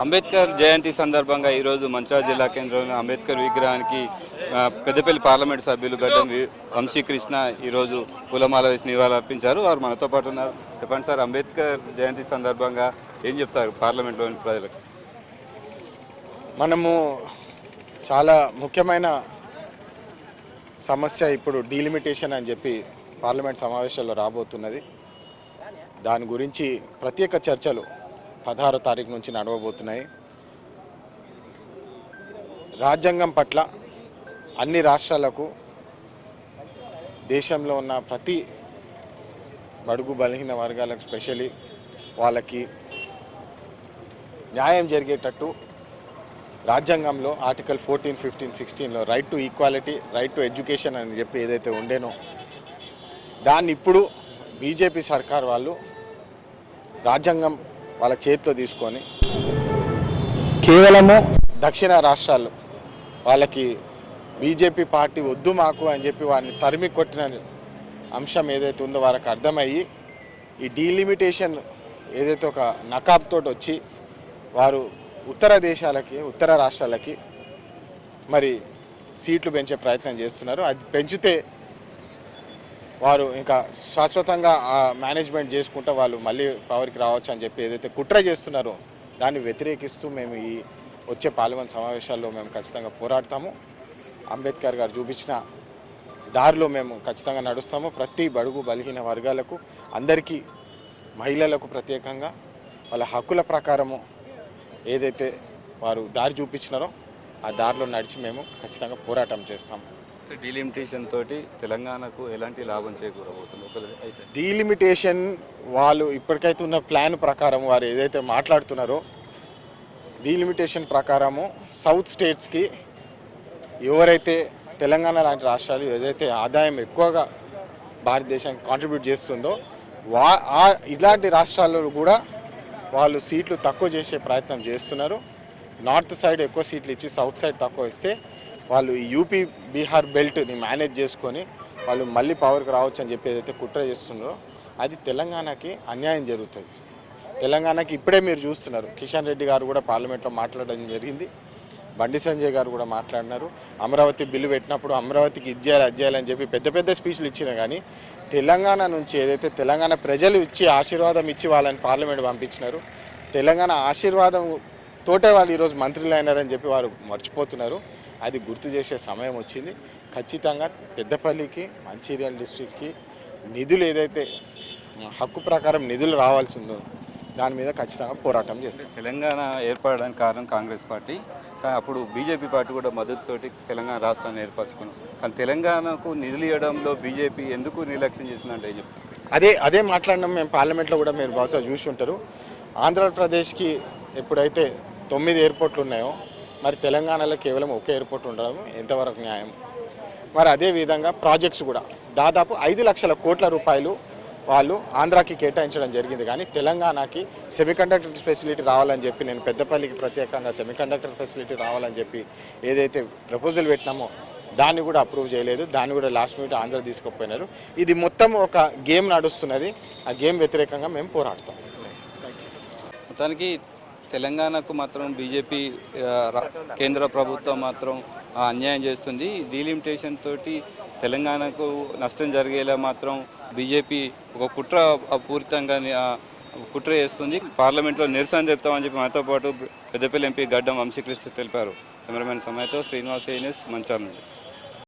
అంబేద్కర్ జయంతి సందర్భంగా ఈరోజు మంచిర్యాల జిల్లా కేంద్రంలో అంబేద్కర్ విగ్రహానికి పెద్దపల్లి పార్లమెంట్ సభ్యులు గడ్డం వంశీకృష్ణ ఈరోజు పూలమాల వేసి నివాళులర్పించారు. వారు మనతో పాటు ఉన్నారు. చెప్పండి సార్, అంబేద్కర్ జయంతి సందర్భంగా ఏం చెప్తారు పార్లమెంట్లోని ప్రజలకు? మనము చాలా ముఖ్యమైన సమస్య ఇప్పుడు డీలిమిటేషన్ అని చెప్పి పార్లమెంట్ సమావేశాల్లో రాబోతున్నది. దాని గురించి ప్రత్యేక చర్చలు 16వ తారీఖు నుంచి నడవబోతున్నాయి. రాజ్యాంగం పట్ల అన్ని రాష్ట్రాలకు, దేశంలో ఉన్న ప్రతి బడుగు బలహీన వర్గాలకు, స్పెషల్లీ వాళ్ళకి న్యాయం జరిగేటట్టు రాజ్యాంగంలో ఆర్టికల్ 14, 15, 16లో right to equality, right to education అని చెప్పి ఏదైతే ఉండేనో దాన్ని ఇప్పుడు బీజేపీ సర్కార్ వాళ్ళు రాజ్యాంగం వాళ్ళ చేతిలో తీసుకొని కేవలము దక్షిణ రాష్ట్రాల్లో వాళ్ళకి బీజేపీ పార్టీ వద్దు మాకు అని చెప్పి వారిని తరిమి కొట్టిన అంశం ఏదైతే ఉందో వారికి అర్థమయ్యి ఈ డీలిమిటేషన్ ఏదైతే ఒక నకాబ్తో వచ్చి వారు ఉత్తర రాష్ట్రాలకి మరి సీట్లు పెంచే ప్రయత్నం చేస్తున్నారు. అది పెంచితే వారు ఇంకా శాశ్వతంగా మేనేజ్మెంట్ చేసుకుంటూ వాళ్ళు మళ్ళీ పవర్కి రావచ్చు అని చెప్పి ఏదైతే కుట్ర చేస్తున్నారో దాన్ని వ్యతిరేకిస్తూ మేము ఈ వచ్చే పార్లమెంట్ సమావేశాల్లో మేము ఖచ్చితంగా పోరాడతాము. అంబేద్కర్ గారు చూపించిన దారిలో మేము ఖచ్చితంగా నడుస్తాము. ప్రతి బడుగు బలహీన వర్గాలకు, అందరికీ, మహిళలకు ప్రత్యేకంగా వాళ్ళ హక్కుల ప్రకారము ఏదైతే వారు దారి చూపించినారో ఆ దారిలో నడిచి మేము ఖచ్చితంగా పోరాటం చేస్తాము. డీలిమిటేషన్ తోటి తెలంగాణకు ఎలాంటి లాభం చేకూరబోతుంది? అయితే డీలిమిటేషన్ వాళ్ళు ఇప్పటికైతే ఉన్న ప్లాన్ ప్రకారం వారు ఏదైతే మాట్లాడుతున్నారో డీలిమిటేషన్ ప్రకారము సౌత్ స్టేట్స్కి ఎవరైతే తెలంగాణ లాంటి రాష్ట్రాలు ఏదైతే ఆదాయం ఎక్కువగా భారతదేశానికి కాంట్రిబ్యూట్ చేస్తుందో ఇలాంటి రాష్ట్రాల్లో కూడా వాళ్ళు సీట్లు తక్కువ చేసే ప్రయత్నం చేస్తున్నారు. నార్త్ సైడ్ ఎక్కువ సీట్లు ఇచ్చి సౌత్ సైడ్ తక్కువ ఇస్తే వాళ్ళు ఈ యూపీ బీహార్ బెల్ట్ని మేనేజ్ చేసుకొని వాళ్ళు మళ్ళీ పవర్కి రావచ్చు అని చెప్పి ఏదైతే కుట్ర చేస్తున్నారో అది తెలంగాణకి అన్యాయం జరుగుతుంది. తెలంగాణకి ఇప్పుడే మీరు చూస్తున్నారు, కిషన్ రెడ్డి గారు కూడా పార్లమెంట్లో మాట్లాడడం జరిగింది, బండి సంజయ్ గారు కూడా మాట్లాడినారు. అమరావతి బిల్లు పెట్టినప్పుడు అమరావతికి ఇది చేయాలి అది చేయాలని చెప్పి పెద్ద పెద్ద స్పీచ్లు ఇచ్చినా కానీ తెలంగాణ నుంచి ఏదైతే తెలంగాణ ప్రజలు ఇచ్చి ఆశీర్వాదం ఇచ్చి వాళ్ళని పార్లమెంట్ పంపించినారు. తెలంగాణ ఆశీర్వాదం తోటే వాళ్ళు ఈరోజు మంత్రులు అయినారని చెప్పి వారు మర్చిపోతున్నారు. అది గుర్తు చేసే సమయం వచ్చింది. ఖచ్చితంగా పెద్దపల్లికి, మంచిర్యాల డిస్ట్రిక్ట్కి నిధులు ఏదైతే హక్కు ప్రకారం నిధులు రావాల్సి ఉందో దాని మీద ఖచ్చితంగా పోరాటం చేస్తాం. తెలంగాణ ఏర్పడడానికి కారణం కాంగ్రెస్ పార్టీ, కానీ అప్పుడు బీజేపీ పార్టీ కూడా మద్దతుతోటి తెలంగాణ రాష్ట్రాన్ని ఏర్పరచుకున్నాం. కానీ తెలంగాణకు నిధులు ఇవ్వడంలో బీజేపీ ఎందుకు నిర్లక్ష్యం చేసిందంటే ఏం చెప్తాం? అదే మాట్లాడినాం మేము పార్లమెంట్లో కూడా. మీరు బహుశా చూసి ఉంటారు, ఆంధ్రప్రదేశ్కి ఎప్పుడైతే 9 ఎయిర్పోర్ట్లు ఉన్నాయో మరి తెలంగాణలో కేవలం ఒక ఎయిర్పోర్ట్ ఉండడం ఎంతవరకు న్యాయం? మరి అదేవిధంగా ప్రాజెక్ట్స్ కూడా దాదాపు 5 లక్షల కోట్ల రూపాయలు వాళ్ళు ఆంధ్రాకి కేటాయించడం జరిగింది. కానీ తెలంగాణకి సెమీకండక్టర్ ఫెసిలిటీ రావాలని చెప్పి, నేను పెద్దపల్లికి ప్రత్యేకంగా సెమీకండక్టర్ ఫెసిలిటీ రావాలని చెప్పి ఏదైతే ప్రపోజల్ పెట్టినామో దాన్ని కూడా అప్రూవ్ చేయలేదు. దాన్ని కూడా లాస్ట్ మినిట్ ఆంధ్ర తీసుకుపోయినారు. ఇది మొత్తం ఒక గేమ్ నడుస్తున్నది. ఆ గేమ్ వ్యతిరేకంగా మేము పోరాడతాం. మొత్తానికి తెలంగాణకు మాత్రం బీజేపీ కేంద్ర ప్రభుత్వం మాత్రం అన్యాయం చేస్తుంది. డీలిమిటేషన్ తోటి తెలంగాణకు నష్టం జరిగేలా మాత్రం బీజేపీ ఒక పూరితంగా కుట్ర చేస్తుంది. పార్లమెంట్లో నిరసన చెప్తామని చెప్పి మనతో పాటు పెద్దపల్లి ఎంపీ గడ్డం వంశీకృష్ణ తెలిపారు. కెమెరామెన్ సమయతో శ్రీనివాస్, మంచిర్యాల నుండి.